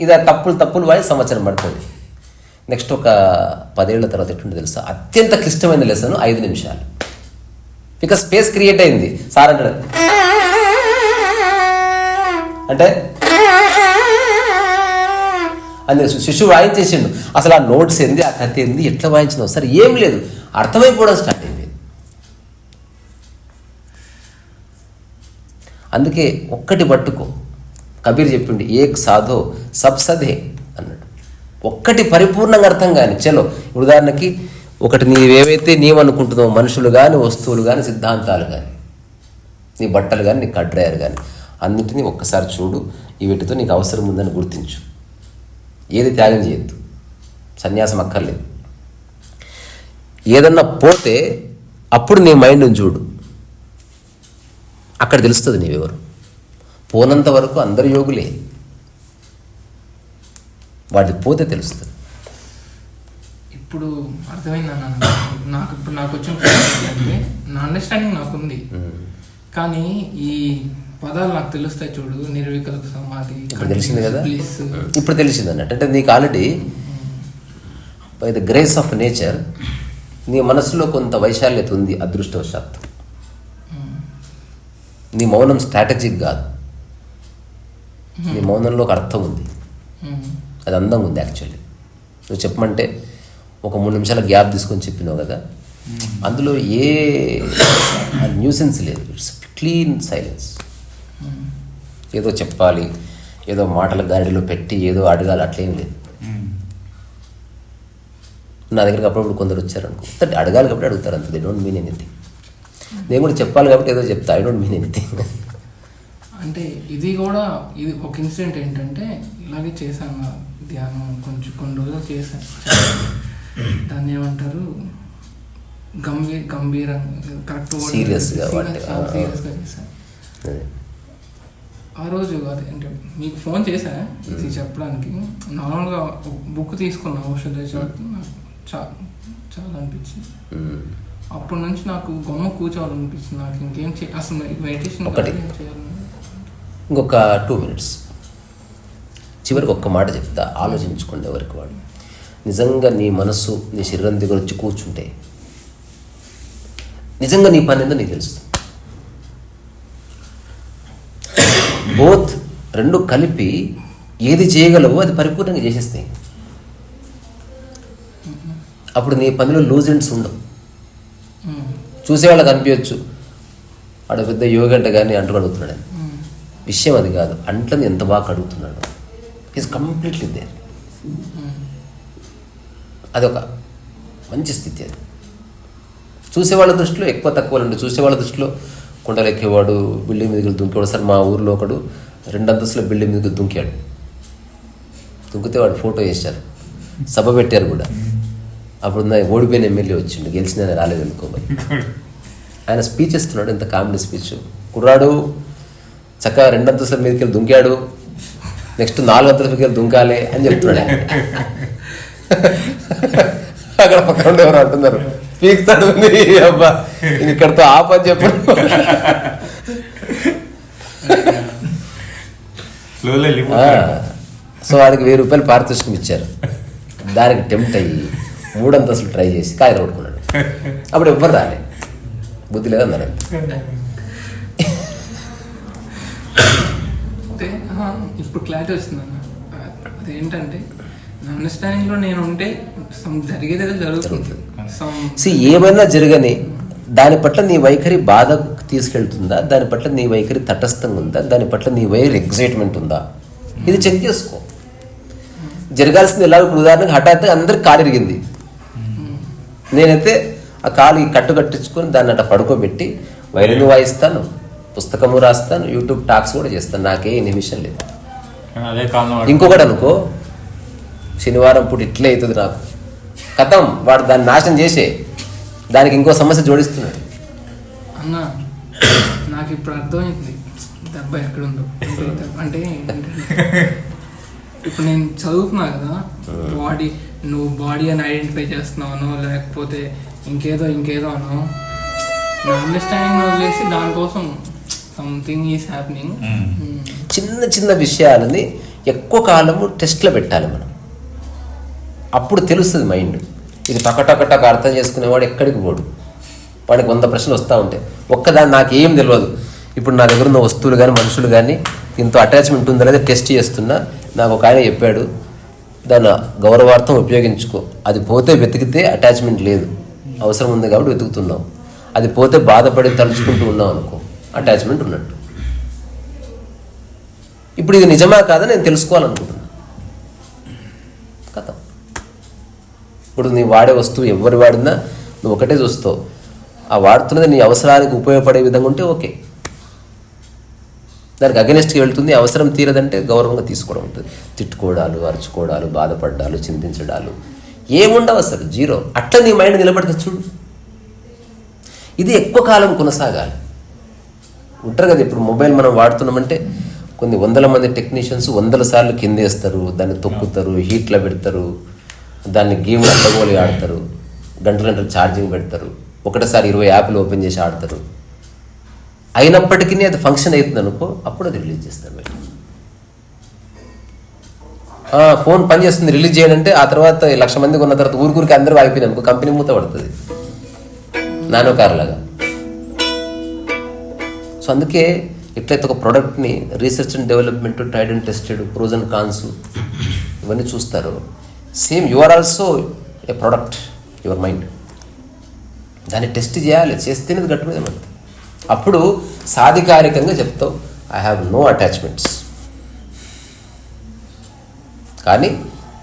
ఇది తప్పులు వాడి సంవత్సరం పడుతుంది. నెక్స్ట్ ఒక 10 ఏళ్ల తర్వాత ఎట్లుంటుంది తెలుసా? అత్యంత క్లిష్టమైన లెసన్ 5 నిమిషాలు. బికాస్ స్పేస్ క్రియేట్ అయింది. సార్ అంటాడు అంటే అని శిశువు వాయించేసిండు. అసలు ఆ నోట్స్ ఏంది, ఆ కథ ఏంది, ఎట్లా వాయించినావు సరే ఏం లేదు, అర్థమైపోవడం స్టార్ట్ అయింది. అందుకే ఒక్కటి పట్టుకో. కబీర్ చెప్పిండు ఏక్ సాధో సబ్ సధే అన్నాడు. ఒక్కటి పరిపూర్ణంగా అర్థం కాని చలో. ఉదాహరణకి ఒకటి నీవేవైతే నీవనుకుంటున్నావు, మనుషులు కానీ, వస్తువులు కానీ, సిద్ధాంతాలు కానీ, నీ బట్టలు కానీ, నీ కడ్రాయర్ కానీ, అన్నిటినీ ఒక్కసారి చూడు. వీటితో నీకు అవసరం ఉందని గుర్తించు. ఏది త్యాగం చేయొద్దు, సన్యాసం అక్కర్లేదు. ఏదన్నా పోతే అప్పుడు నీ మైండ్ని చూడు, అక్కడ తెలుస్తుంది నీవెవరు. పోనంత వరకు అందరు యోగులే, వాటికి పోతే తెలుస్తుంది. ఇప్పుడు అర్థమైంది అన్న. నాకు వచ్చిన క్వశ్చన్ ఏంటంటే, నా అండర్స్టాండింగ్ నాకుంది, కానీ ఈ పదాలు నాకు తెలుస్తాయి చూడు, నిర్వికల్ప సమాధి, ఇప్పుడు తెలిసింది కదా, bliss. ఇప్పుడు తెలిసింది అన్నట్టు. అంటే నీకు already by the grace of nature నీ మనసులో కొంత వైశాల్యత ఉంది అదృష్టవశాత్తు. నీ మౌనం స్ట్రాటజిక్ కాదు, నీ మౌనంలో ఒక అర్థం ఉంది, అది అందంగా ఉంది. యాక్చువల్లీ నువ్వు చెప్పమంటే ఒక 3 నిమిషాల గ్యాప్ తీసుకొని చెప్పినావు కదా, అందులో ఏ న్యూసెన్స్ లేదు. It's clean silence. ఏదో చెప్పాలి, ఏదో మాటల గాడిలో పెట్టి ఏదో అడగాలి, అట్లేం లేదు. నా దగ్గరికి అప్పుడప్పుడు కొందరు వచ్చారనుకో, అడగాలి కాబట్టి అడుగుతారు అంతే, దే డోంట్ మీన్ ఎనీథింగ్. నేను కూడా చెప్పాలి కాబట్టి ఏదో చెప్తా, ఐ డోంట్ మీన్ ఎనీథింగ్. అంటే ఇది కూడా, ఇది ఒక ఇన్సిడెంట్ ఏంటంటే, ఇలాగే చేశాను ధ్యానం, కొన్ని రోజులు చేశాను. దాన్ని ఏమంటారు, గంభీరంగా, కరెక్ట్ సీరియస్గా చేశాను. ఆ రోజు అది అంటే మీకు ఫోన్ చేశా ఇది చెప్పడానికి. నార్మల్గా బుక్ తీసుకున్నా, ఔషధ చాలా అనిపించింది. అప్పటి నుంచి నాకు గొమ్మ కూర్చోవాలనిపించింది. నాకు ఇంకేం అసలు మెడిటేషన్ ఇంకొక 2 minutes చివరికి ఒక్క మాట చెప్తా, ఆలోచించుకోండి ఎవరికి వాడు. నిజంగా నీ మనస్సు నీ శరీరం దగ్గర వచ్చి కూర్చుంటే నిజంగా నీ పని ఏందో నీకు తెలుస్తుంది. బోత్ రెండు కలిపి ఏది చేయగలవో అది పరిపూర్ణంగా చేసేస్తాయి. అప్పుడు నీ పనిలో లూజ్ ఎండ్స్ ఉండవు. చూసేవాళ్ళకి అనిపించచ్చు వాడు పెద్ద యోగంట కానీ అంటూ కడుగుతున్నాడు. విషయం అది కాదు, అంట్లని ఎంత బాగా కడుగుతున్నాడు. Is completely there. అదొక మంచి స్థితి. అది చూసేవాళ్ళ దృష్టిలో ఎక్కువ తక్కువ అంటే, చూసేవాళ్ళ దృష్టిలో కుండలు ఎక్కేవాడు, బిల్డింగ్ మీదకి దుంకేవాడు. సార్ మా ఊరిలో ఒకడు 2 అంతస్తుల బిల్డింగ్ మీదకి దుంకాడు. దుంకితే వాడు ఫోటో వేశారు, సభ పెట్టారు కూడా. అప్పుడు ఓడిపోయిన ఎమ్మెల్యే వచ్చిండు, గెలిచిన రాలేదు అనుకోమని. ఆయన స్పీచ్ ఇస్తున్నాడు, ఎంత కామెడీ స్పీచ్. కుర్రాడు చక్కగా 2 అంతస్తుల మీదకి వెళ్ళి దుంకాడు, నెక్స్ట్ 4 అంతస్తుల మీదకి వెళ్ళి దుంకాలి అని చెప్తున్నాడు ఆయన. అక్కడ పక్కన ఎవరు అంటున్నారు, పీక్తాడు అబ్బా ఇక్కడితో ఆపని చెప్పాడు. సో వాడికి 1000 రూపాయలు పారితోషికం ఇచ్చారు. దానికి టెంప్ట్ అయ్యి 3 అంతస్తులు ట్రై చేసి కాయలు కొట్టుకున్నాడు. అప్పుడు ఎవ్వరు రాలే, బుద్ధి లేదన్నారు. అంటే ఇప్పుడు క్లారిటీ వస్తుందన్న. అదేంటంటే నా అండర్స్టాండింగ్లో నేను ఉంటే జరిగేది ఏదో జరుగుతుంది. ఏమైనా జరగని దాని పట్ల నీ వైఖరి బాధకు తీసుకెళ్తుందా, దాని పట్ల నీ వైఖరి తటస్థంగా ఉందా, దాని పట్ల నీ వైఖరి ఎగ్జైట్మెంట్ ఉందా, ఇది చెక్ చేసుకో. జరగాల్సింది ఎలా, ఇప్పుడు ఉదాహరణకు హఠాత్తుగా అందరికి కాలు ఇరిగింది, నేనైతే ఆ కాలు కట్టు కట్టించుకొని దాన్ని అట్లా పడుకోబెట్టి వైలిన్ వాయిస్తాను, పుస్తకము రాస్తాను, యూట్యూబ్ టాక్స్ కూడా చేస్తాను, నాకే నిమిషం లేదు. ఇంకొకటి అనుకో, శనివారం పూట ఇట్లే అవుతుంది నాకు, కథం వాడు దాన్ని నాశనం చేసే దానికి ఇంకో సమస్య జోడిస్తున్నాడు. అన్న నాకు ఇప్పుడు అర్థమైంది దెబ్బ ఎక్కడుందో. అంటే ఇప్పుడు నేను చదువుతున్నా కదా, నువ్వు బాడీ అని ఐడెంటిఫై చేస్తున్నావనో లేకపోతే ఇంకేదో అనో, నా అండర్స్టాండింగ్ వదిలేసి దానికోసం సంథింగ్ ఈస్ హ్యాపెనింగ్. చిన్న చిన్న విషయాలని ఎక్కువ కాలము టెస్ట్లో పెట్టాలి మనం, అప్పుడు తెలుస్తుంది మైండ్. ఇది టకటకటక అర్థం చేసుకునేవాడు ఎక్కడికి పోడు, వాడికి 100 ప్రశ్నలు వస్తూ ఉంటాయి. ఒక్కదాన్ని నాకేం తెలియదు, ఇప్పుడు నా దగ్గర ఉన్న వస్తువులు కానీ మనుషులు కానీ ఇంత అటాచ్మెంట్ ఉందనేది టెస్ట్ చేస్తున్నా. నాకు ఒక ఆయన చెప్పాడు, దాన్ని గౌరవార్థం ఉపయోగించుకో, అది పోతే వెతికితే అటాచ్మెంట్ లేదు, అవసరం ఉంది కాబట్టి వెతుకుతున్నావు, అది పోతే బాధపడి తలుచుకుంటూ ఉన్నావు అనుకో, అటాచ్మెంట్ ఉన్నట్టు. ఇప్పుడు ఇది నిజమా కాదని నేను తెలుసుకోవాలనుకుంటున్నా. కథ ఇప్పుడు నీ వాడే వస్తువు ఎవరు వాడినా నువ్వు ఒకటే చూస్తావు, ఆ వాడుతున్నది నీ అవసరానికి ఉపయోగపడే విధంగా ఉంటే ఓకే, దానికి అగెనిస్ట్గా వెళ్తుంది. అవసరం తీరదంటే గౌరవంగా తీసుకోవడం ఉంటుంది. తిట్టుకోవడాలు, అరుచుకోవడాలు, బాధపడ్డాలు, చింతించడాలు ఏముండవు, అసలు జీరో. అట్లా నీ మైండ్ నిలబడితే చూడు, ఇది ఎక్కువ కాలం కొనసాగాలి. ఉంటారు కదా, ఇప్పుడు మొబైల్ మనం వాడుతున్నామంటే కొన్ని వందల మంది టెక్నీషియన్స్ 100 సార్లు కిందేస్తారు, దాన్ని తొక్కుతారు, హీట్లో పెడతారు, దాన్ని గేమ్ తగోలి ఆడతారు, గంటలు ఛార్జింగ్ పెడతారు, ఒకటేసారి 20 యాప్లు ఓపెన్ చేసి ఆడతారు. అయినప్పటికీ అది ఫంక్షన్ అవుతుంది అనుకో, అప్పుడు అది రిలీజ్ చేస్తారు. ఫోన్ పని చేస్తుంది రిలీజ్ చేయాలంటే ఆ తర్వాత 1,00,000 మంది కొన్న తర్వాత ఊరికి అందరూ అయిపోయినాయి అనుకో, కంపెనీ మూత పడుతుంది నానో కార్ లాగా. సో అందుకే ఎట్లయితే ఒక ప్రోడక్ట్ని research and development, tried and tested, pros and cons ఇవన్నీ చూస్తారో, same you are also a product, your mind. దాన్ని టెస్ట్ చేయాలి, చేస్తేనే అది గట్టు మీద పడుతుంది. అప్పుడు సాధికారికంగా చెప్తావు, ఐ హ్యావ్ నో అటాచ్మెంట్స్, కానీ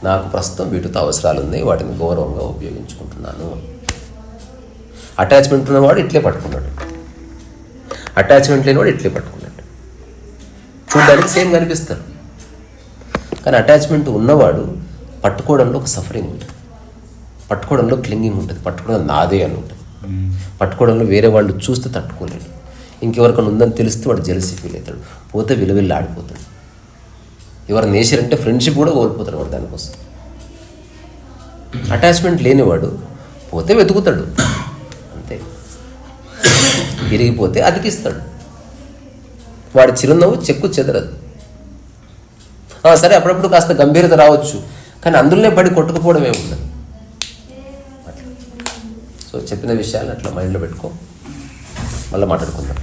నాకు ప్రస్తుతం వీటితో అవసరాలు ఉన్నాయి, వాటిని గౌరవంగా ఉపయోగించుకుంటున్నాను. అటాచ్మెంట్ ఉన్నవాడు ఇట్లే పట్టుకున్నాడు, అటాచ్మెంట్ లేనివాడు ఇట్లే పట్టుకున్నాడు. చూడడానికి సేమ్ కనిపిస్తారు, కానీ అటాచ్మెంట్ ఉన్నవాడు పట్టుకోవడంలో ఒక సఫరింగ్ ఉంటుంది, పట్టుకోవడంలో క్లింగింగ్ ఉంటుంది, పట్టుకోవడం నాదే అని ఉంటుంది, పట్టుకోవడంలో వేరే వాళ్ళు చూస్తే తట్టుకోలేడు, ఇంకెవరికైనా ఉందని తెలిస్తే వాడు జెలసీ ఫీల్ అవుతాడు, పోతే విలువెళ్ళి ఆడిపోతాడు. ఎవరి నేచర్ అంటే ఫ్రెండ్షిప్ కూడా కోల్పోతాడు వాడు దానికోసం. అటాచ్మెంట్ లేనివాడు పోతే వెతుకుతాడు, అంతే, విరిగిపోతే అతికిస్తాడు, వాడి చిరునవ్వు చెక్కు చెదరదు. సరే అప్పుడప్పుడు కాస్త గంభీరత రావచ్చు, కానీ అందులోనే పడి కొట్టుకుపోవడమే ఉండదు. అట్లా సో చెప్పిన విషయాలు అట్లా మైండ్లో పెట్టుకో, మళ్ళీ మాట్లాడుకుందాం.